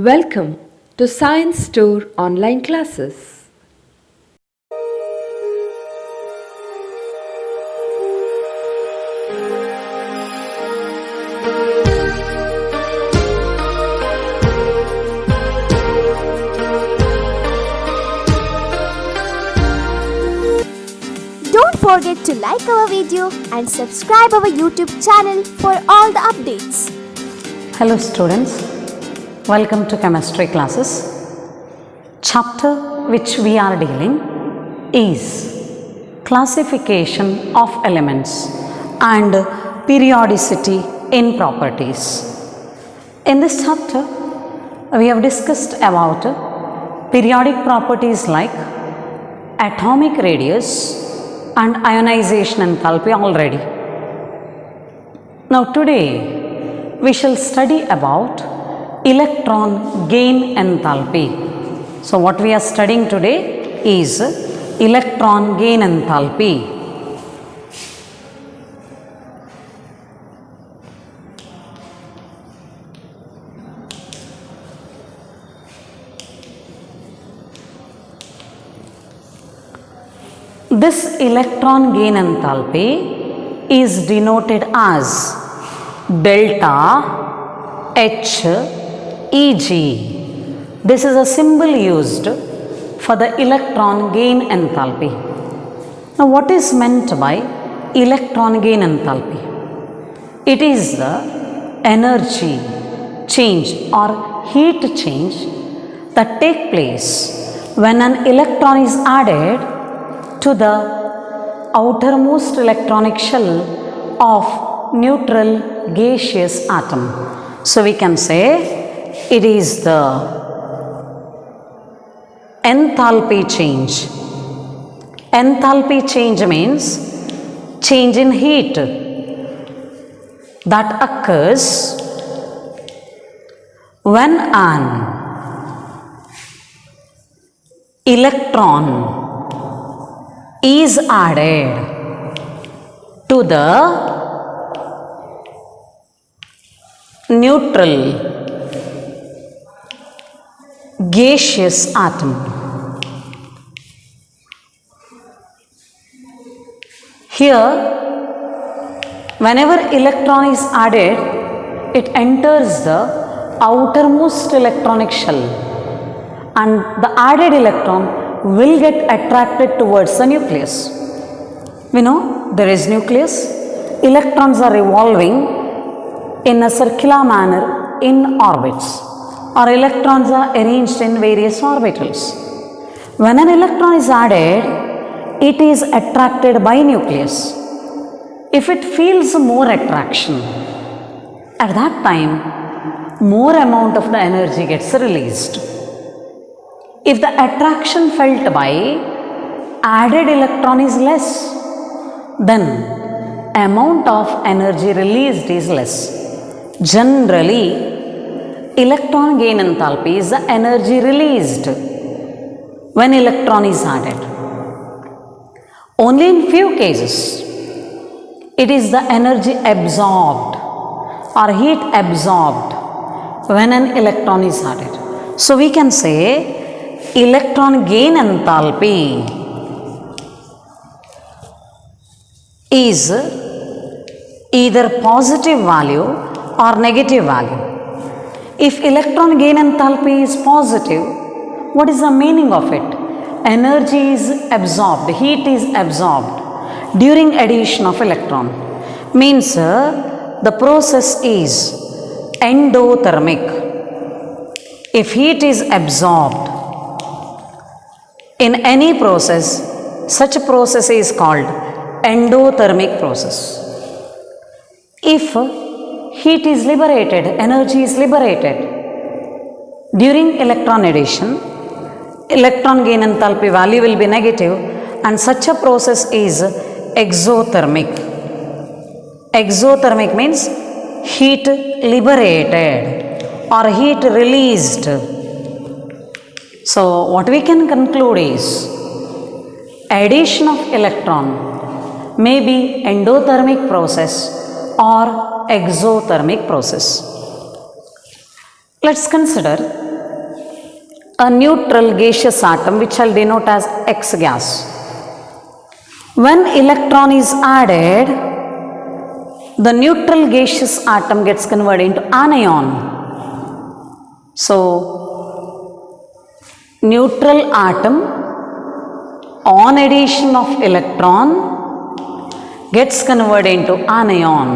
Welcome to Science Store online classes. Don't forget to like our video and subscribe our YouTube channel for all the updates. Hello students, welcome to chemistry classes. Chapter which we are dealing is classification of elements and periodicity in properties. In this chapter, we have discussed about periodic properties like atomic radius and ionization enthalpy already. Now today we shall study about electron gain enthalpy. So what we are studying today is electron gain enthalpy. This electron gain enthalpy is denoted as delta H Eg. This is a symbol used for the electron gain enthalpy. Now what is meant by electron gain enthalpy? It is the energy change or heat change that take place when an electron is added to the outermost electronic shell of neutral gaseous atom. So we can say it is the enthalpy change. Enthalpy change means change in heat that occurs when an electron is added to the neutral gaseous atom. Here, whenever electron is added, it enters the outermost electronic shell, and the added electron will get attracted towards the nucleus. We know there is nucleus. Electrons are revolving in a circular manner in orbits, or electrons are arranged in various orbitals. When an electron is added, it is attracted by nucleus. If it feels more attraction, at that time more amount of the energy gets released. If the attraction felt by added electron is less, then amount of energy released is less. Generally, electron gain enthalpy is the energy released when electron is added. Only in few cases, it is the energy absorbed or heat absorbed when an electron is added. So we can say electron gain enthalpy is either positive value or negative value. If electron gain enthalpy is positive, what is the meaning of it? Energy is absorbed, heat is absorbed during addition of electron. Means the process is endothermic. If heat is absorbed in any process, such a process is called endothermic process. If heat is liberated, energy is liberated during electron addition, electron gain enthalpy value will be negative, and such a process is exothermic. Exothermic means heat liberated or heat released. So what we can conclude is addition of electron may be endothermic process or exothermic process. Let's consider a neutral gaseous atom which I'll denote as X gas. When electron is added, the neutral gaseous atom gets converted into anion. So, neutral atom on addition of electron gets converted into anion,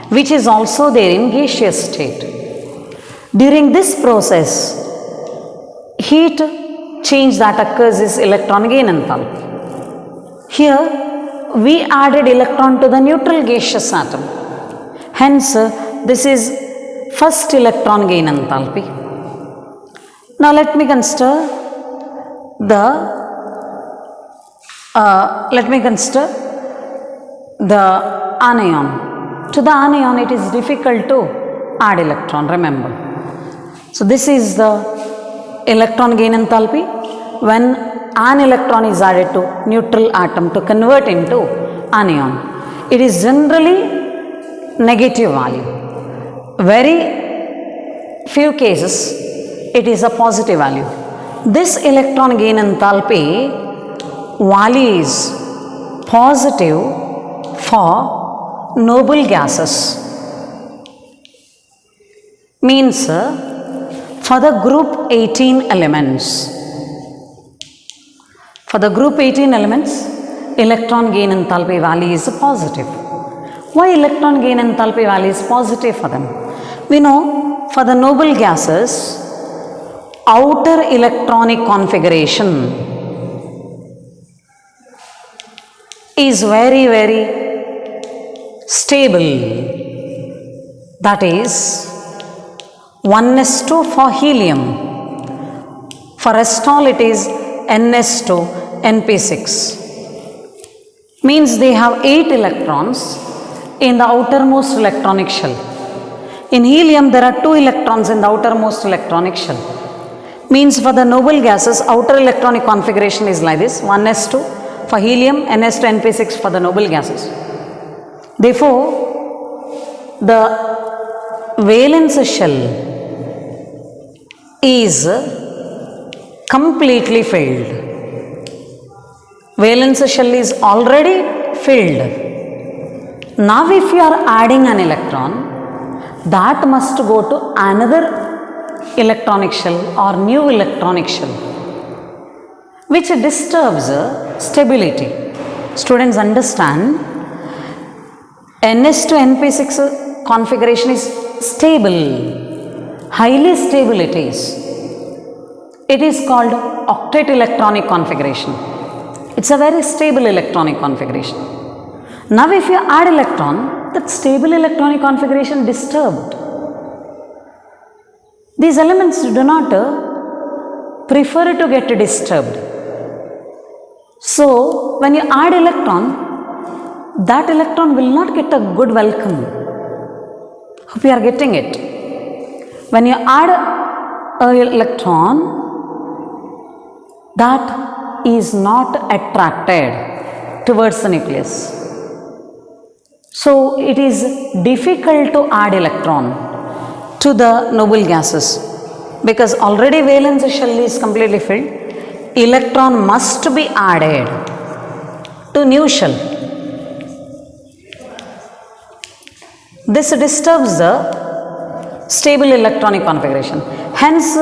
which is also there in gaseous state. During this process, heat change that occurs is electron gain enthalpy. Here, we added electron to the neutral gaseous atom. Hence, this is first electron gain enthalpy. Now, let me consider the anion. To the anion, it is difficult to add electron, remember. So, this is the electron gain enthalpy when an electron is added to neutral atom to convert into anion. It is generally negative value. Very few cases it is a positive value. This electron gain enthalpy value is positive for noble gases. Means for the group 18 elements. For the group 18 elements, electron gain enthalpy value is positive. Why electron gain enthalpy value is positive for them? We know for the noble gases, outer electronic configuration is very, very stable. That is 1s2 for helium. For restall it is ns2 np6. Means they have 8 electrons in the outermost electronic shell. In helium there are 2 electrons in the outermost electronic shell. Means for the noble gases, outer electronic configuration is like this, 1s2 for helium, ns2 np6 for the noble gases. Therefore, the valence shell is completely filled. Valence shell is already filled. Now if you are adding an electron, that must go to another electronic shell or new electronic shell, which disturbs stability. Students understand, ns to np6 configuration is stable, highly stable it is. It is called octet electronic configuration. It's a very stable electronic configuration. Now if you add electron, that stable electronic configuration disturbed. These elements do not prefer to get disturbed. So when you add electron, that electron will not get a good welcome. Hope you are getting it. When you add an electron, that is not attracted towards the nucleus. So it is difficult to add electron to the noble gases because already valence shell is completely filled. Electron must be added to new shell. This disturbs the stable electronic configuration. Hence,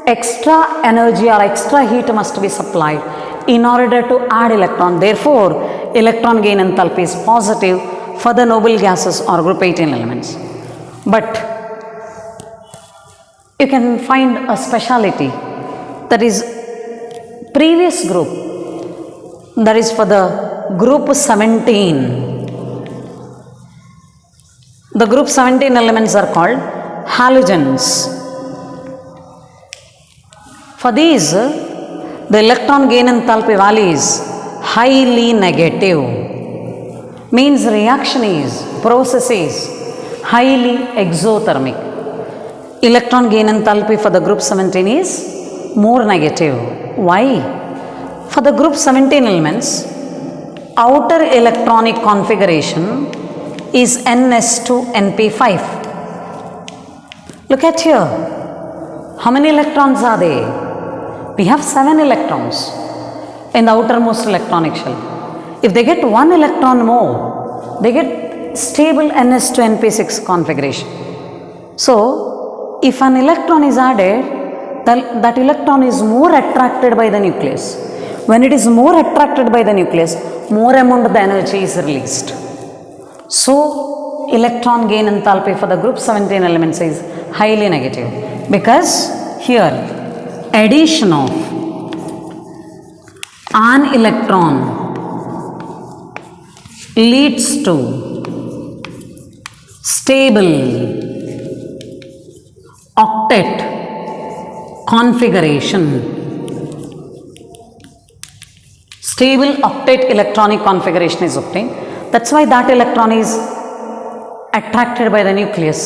extra energy or extra heat must be supplied in order to add electron. Therefore, electron gain enthalpy is positive for the noble gases or group 18 elements. But you can find a speciality, that is previous group, that is for the group 17. The group 17 elements are called halogens. For these, the electron gain enthalpy value is highly negative. Means reaction is, process is highly exothermic. Electron gain enthalpy for the group 17 is more negative. Why? For the group 17 elements, outer electronic configuration is ns2 np5. Look at here. How many electrons are there? We have 7 electrons in the outermost electronic shell. If they get 1 electron more, they get stable ns2 np6 configuration. So, if an electron is added, that electron is more attracted by the nucleus. When it is more attracted by the nucleus, more amount of the energy is released. So, electron gain enthalpy for the group 17 elements is highly negative, because here addition of an electron leads to stable octet configuration. Stable octet electronic configuration is obtained. That's why that electron is attracted by the nucleus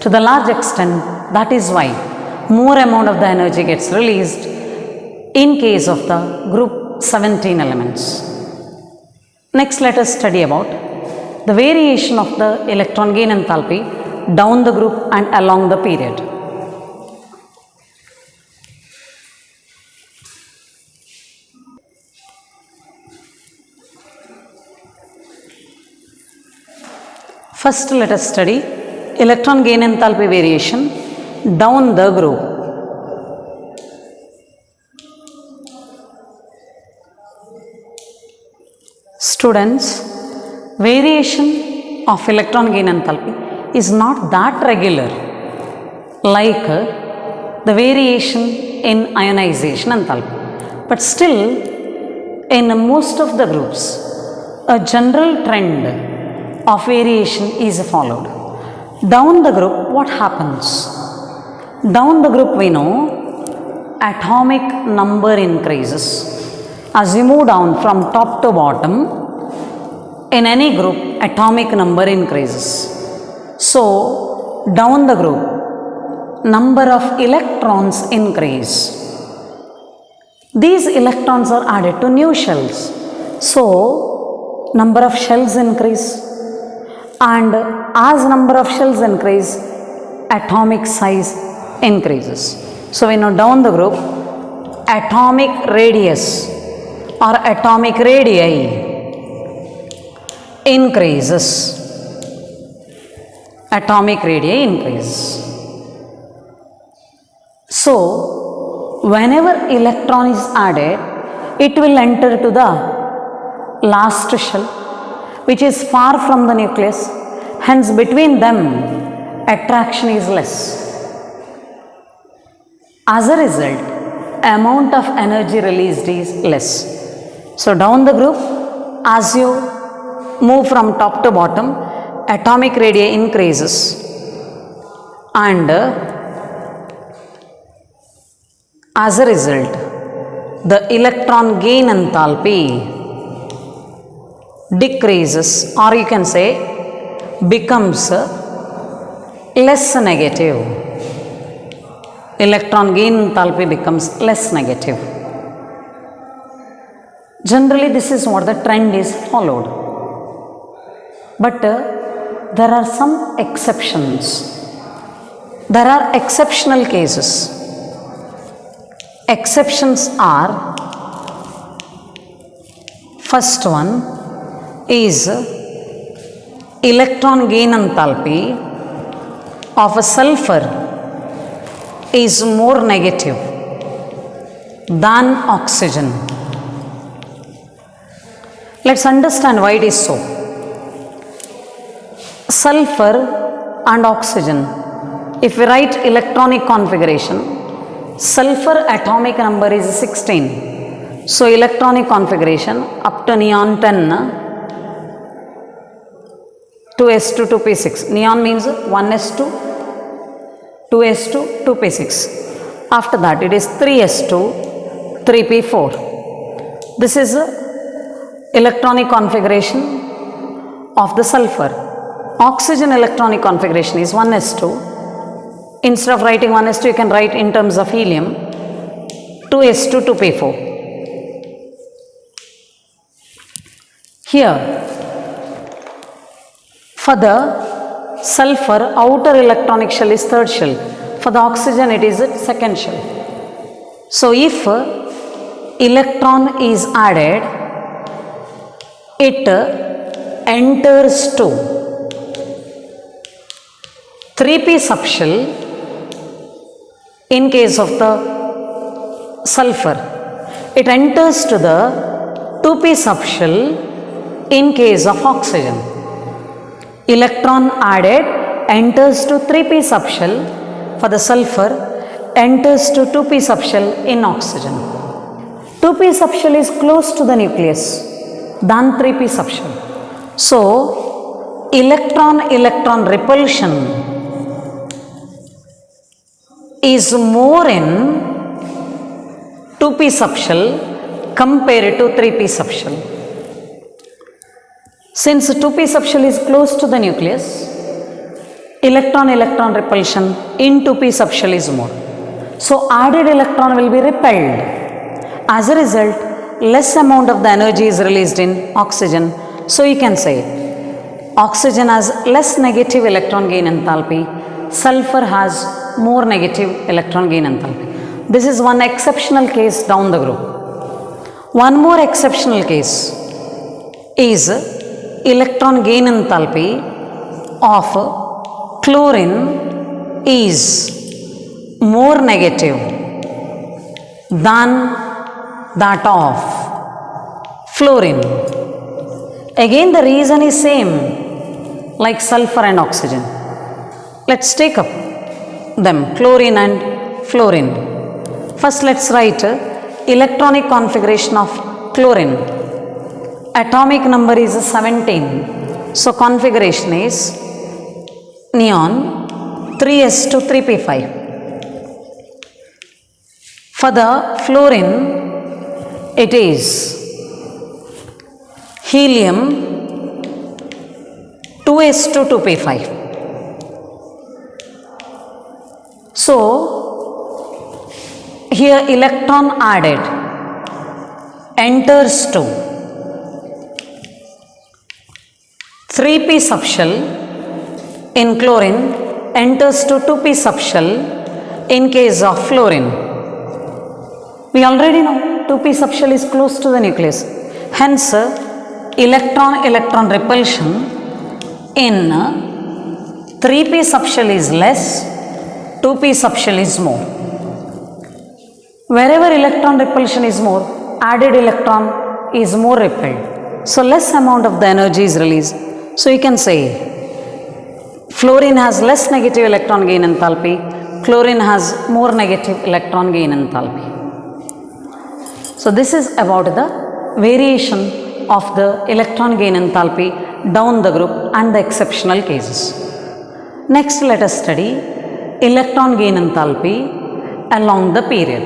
to the large extent. That is why more amount of the energy gets released in case of the group 17 elements. Next, let us study about the variation of the electron gain enthalpy down the group and along the period. First, let us study electron gain enthalpy variation down the group. Students, variation of electron gain enthalpy is not that regular like the variation in ionization enthalpy, but still in most of the groups a general trend of variation is followed. Down the group, what happens? Down the group, we know atomic number increases. As you move down from top to bottom, in any group, atomic number increases. So, down the group, number of electrons increase. These electrons are added to new shells. So, number of shells increase. And as number of shells increase, atomic size increases. So, we know down the group, atomic radius or atomic radii increases. Atomic radii increases. So, whenever electron is added, it will enter to the last shell, which is far from the nucleus. Hence, between them, attraction is less. As a result, amount of energy released is less. So, down the group, as you move from top to bottom, atomic radii increases, and as a result, the electron gain enthalpy decreases, or you can say becomes less negative. Electron gain enthalpy becomes less negative. Generally, this is what the trend is followed. But there are some exceptions. There are exceptional cases. Exceptions are, first one is electron gain enthalpy of a sulfur is more negative than oxygen. Let's understand why it is so. Sulfur and oxygen, if we write electronic configuration, sulfur atomic number is 16. So, electronic configuration up to neon 10, 2s2, 2p6. Neon means 1s2, 2s2, 2p6. After that, it is 3s2, 3p4. This is electronic configuration of the sulfur. Oxygen electronic configuration is 1s2. Instead of writing 1s2, you can write in terms of helium 2s2, 2p4. Here, for the sulfur, outer electronic shell is third shell. For the oxygen, it is its second shell. So if electron is added, it enters to 3p subshell in case of the sulfur. It enters to the 2p subshell in case of oxygen. Electron added enters to 3p subshell for the sulfur, enters to 2p subshell in oxygen. 2p subshell is close to the nucleus than 3p subshell. So, electron repulsion is more in 2p subshell compared to 3p subshell. Since 2p subshell is close to the nucleus, electron repulsion in 2p subshell is more. So, added electron will be repelled. As a result, less amount of the energy is released in oxygen. So, you can say oxygen has less negative electron gain enthalpy, sulfur has more negative electron gain enthalpy. This is one exceptional case down the group. One more exceptional case is electron gain enthalpy of chlorine is more negative than that of fluorine. Again, the reason is same like sulfur and oxygen. Let's take up them, chlorine and fluorine. First, let's write electronic configuration of chlorine. Atomic number is 17. So, configuration is neon 3s2 3p5. For the fluorine, it is helium 2s2 2p5. So, here electron added enters to 3p subshell in chlorine, enters to 2p subshell in case of fluorine. We already know 2p subshell is close to the nucleus. Hence, electron repulsion in 3p subshell is less, 2p subshell is more. Wherever electron repulsion is more, added electron is more repelled. So, less amount of the energy is released. So, you can say fluorine has less negative electron gain enthalpy, chlorine has more negative electron gain enthalpy. So, this is about the variation of the electron gain enthalpy down the group and the exceptional cases. Next, let us study electron gain enthalpy along the period.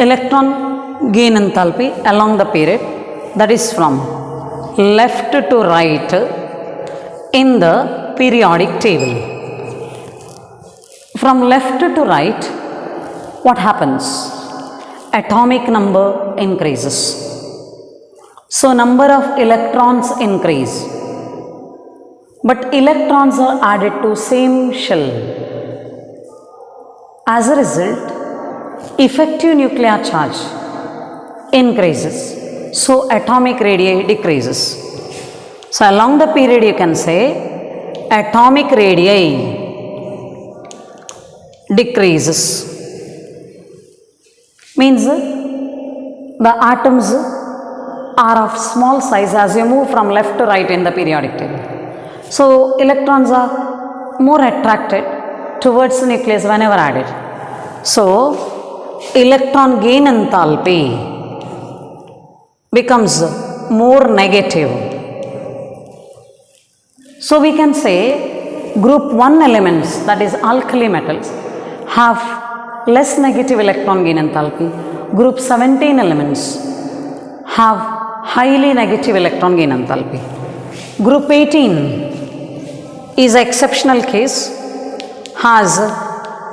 Electron gain enthalpy along the period, that is from left to right in the periodic table. From left to right, what happens? Atomic number increases. So, number of electrons increase, but electrons are added to same shell. As a result, effective nuclear charge increases. So, atomic radii decreases. So, along the period you can say atomic radii decreases. Means the atoms are of small size as you move from left to right in the periodic table. So, electrons are more attracted towards the nucleus whenever added. So, electron gain enthalpy becomes more negative. So, we can say group 1 elements, that is alkali metals, have less negative electron gain enthalpy. Group 17 elements have highly negative electron gain enthalpy. Group 18 is an exceptional case, has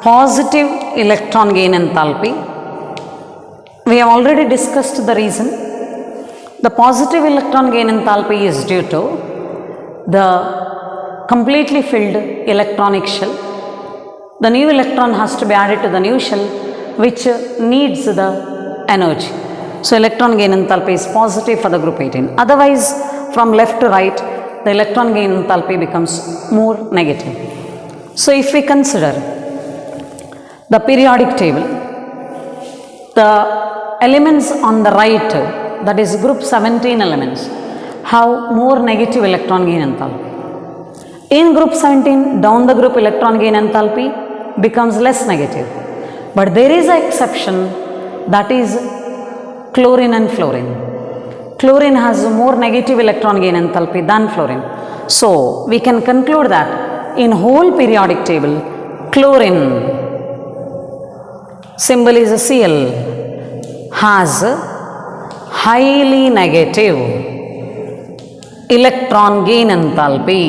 positive electron gain enthalpy. We have already discussed the reason. The positive electron gain enthalpy is due to the completely filled electronic shell. The new electron has to be added to the new shell, which needs the energy. So electron gain enthalpy is positive for the group 18. Otherwise, from left to right, the electron gain enthalpy becomes more negative. So if we consider the periodic table, the elements on the right, that is group 17 elements, have more negative electron gain enthalpy. In group 17, down the group electron gain enthalpy becomes less negative. But there is an exception, that is chlorine and fluorine. Chlorine has more negative electron gain enthalpy than fluorine. So we can conclude that in whole periodic table, chlorine, symbol is a Cl, has highly negative electron gain enthalpy.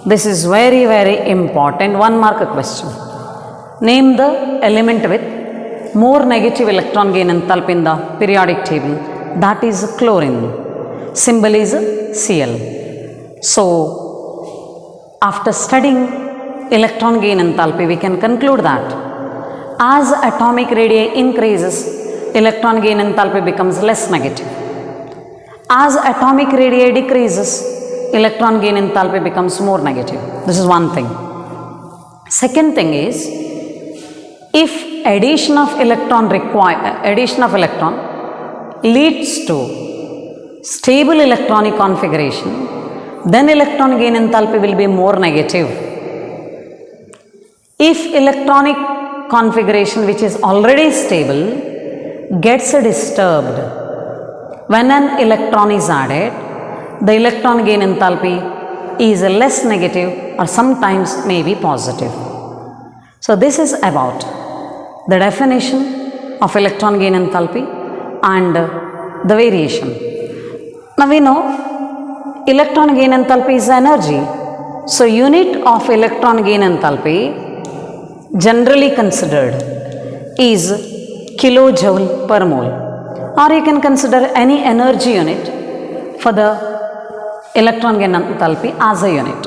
This is very, very important. 1 mark question. Name the element with more negative electron gain enthalpy in the periodic table. That is chlorine. Symbol is Cl. So, after studying electron gain enthalpy, we can conclude that as atomic radii increases, electron gain enthalpy becomes less negative. As atomic radii decreases, electron gain enthalpy becomes more negative. This is one thing. Second thing is, if addition of electron leads to stable electronic configuration, then electron gain enthalpy will be more negative. If electronic configuration which is already stable gets disturbed, when an electron is added, the electron gain enthalpy is less negative or sometimes may be positive. So this is about the definition of electron gain enthalpy and the variation. Now we know electron gain enthalpy is energy. So unit of electron gain enthalpy generally considered is kilojoule per mole, or you can consider any energy unit for the electron gain enthalpy as a unit.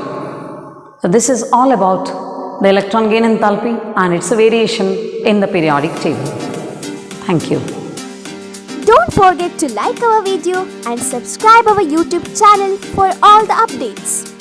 So this is all about the electron gain enthalpy and its variation in the periodic table. Thank you. Don't forget to like our video and subscribe our YouTube channel for all the updates.